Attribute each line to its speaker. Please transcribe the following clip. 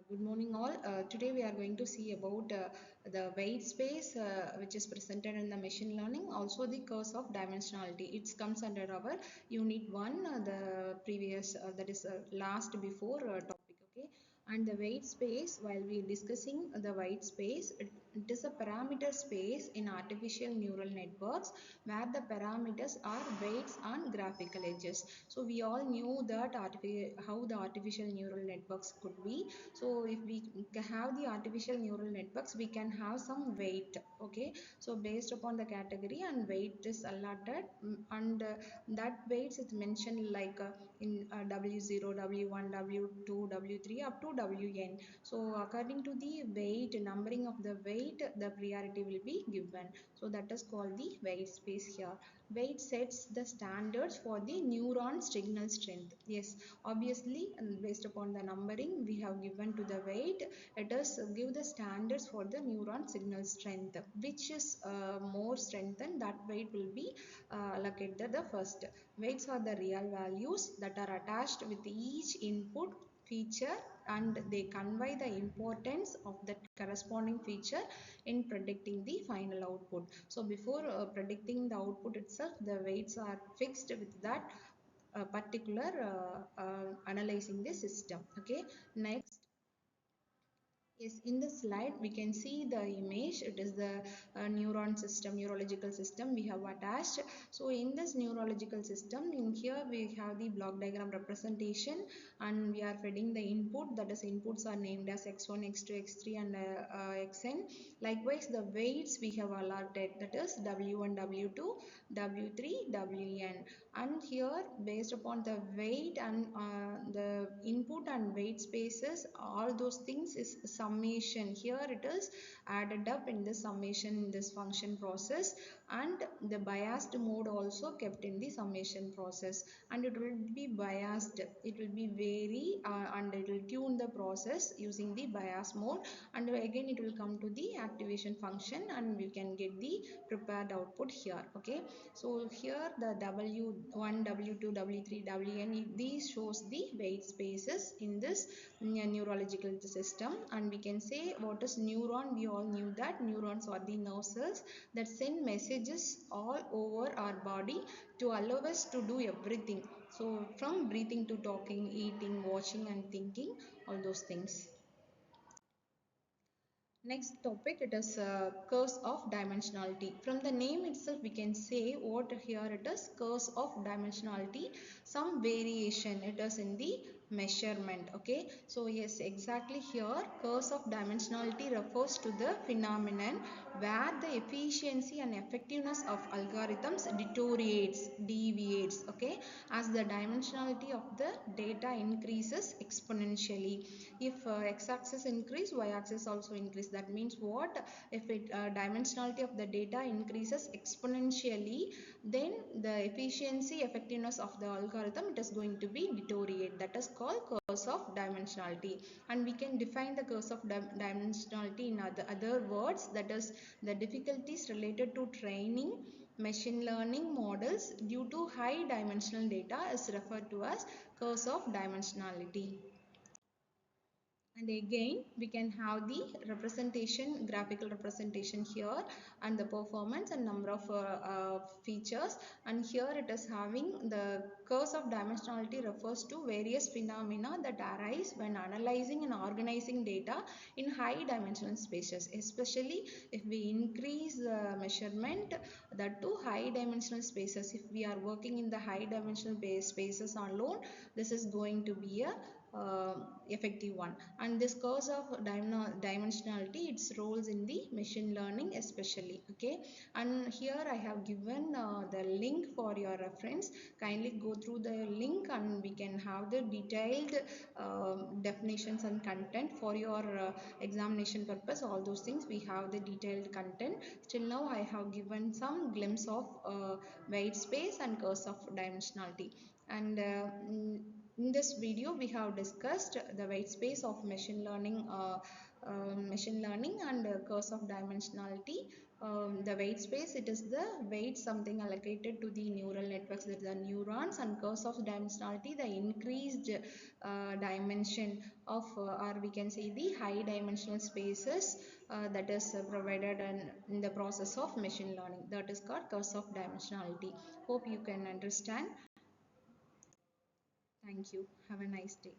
Speaker 1: Good morning all. Today we are going to see about the weight space which is presented in the machine learning, also the curse of dimensionality. It comes under our unit 1, the previous that is last before topic, okay. And the weight space, while we are discussing the weight space, it is a parameter space in artificial neural networks where the parameters are weights and graphical edges. So we all knew that how the artificial neural networks could be. So if we have the artificial neural networks, we can have some weight, okay. So based upon the category and weight is allotted, and that weights is mentioned like in W0, W1, W2, W3 up to Wn. So according to the weight, numbering of the weight, the priority will be given. So that is called the weight space here. Weight sets the standards for the neuron signal strength. Yes, obviously, and based upon the numbering we have given to the weight, it does give the standards for the neuron signal strength. Which is more strengthened, that weight will be allocated the first. Weights are the real values that are attached with each input feature, and they convey the importance of that corresponding feature in predicting the final output. So before predicting the output itself, the weights are fixed with that particular analyzing the system, okay. Next, yes, in the slide we can see the image. It is the neuron system, neurological system we have attached. So in this neurological system, in here we have the block diagram representation, and we are feeding the input. That is, inputs are named as x1, x2, x3 and xn. Likewise, the weights we have allotted, that is w1, w2, w3, wn. And here, based upon the weight and the input and weight spaces, all those things is summation. Here it is added up in the summation in this function process, and the biased mode also kept in the summation process, and it will be biased. It will be vary and it will tune the process using the bias mode, and again it will come to the activation function and we can get the prepared output here, okay. So here the W1, W2, W3, Wn, these shows the weight spaces in this neurological system. And we can say what is neuron. We all knew that neurons are the nerve cells that send messages all over our body to allow us to do everything. So from breathing to talking, eating, watching and thinking, all those things. Next topic, it is curse of dimensionality. From the name itself we can say what here it is, curse of dimensionality. Some variation it is in the measurement, okay. So yes, exactly here curse of dimensionality refers to the phenomenon where the efficiency and effectiveness of algorithms deviates, okay, as the dimensionality of the data increases exponentially. If x-axis increase, y-axis also increase. That means what? If it dimensionality of the data increases exponentially, then the efficiency effectiveness of the algorithm, it is going to be deteriorate. That is called curse of dimensionality. And we can define the curse of dimensionality in other words, that is the difficulties related to training machine learning models due to high dimensional data is referred to as curse of dimensionality. And again we can have the representation, graphical representation here, and the performance and number of features. And here it is having the curse of dimensionality refers to various phenomena that arise when analyzing and organizing data in high dimensional spaces, especially if we increase measurement, that to high dimensional spaces. If we are working in the high dimensional spaces alone, this is going to be a effective one. And this curse of dimensionality, its roles in the machine learning especially, okay. And here I have given the link for your reference. Kindly go through the link and we can have the detailed definitions and content for your examination purpose. All those things we have the detailed content. Till now I have given some glimpse of weight space and curse of dimensionality. And In this video, we have discussed the weight space of machine learning and curse of dimensionality. The weight space, it is the weight something allocated to the neural networks, that the neurons, and curse of dimensionality, the increased dimension of, or we can say the high dimensional spaces that is provided in the process of machine learning. That is called curse of dimensionality. Hope you can understand. Thank you. Have a nice day.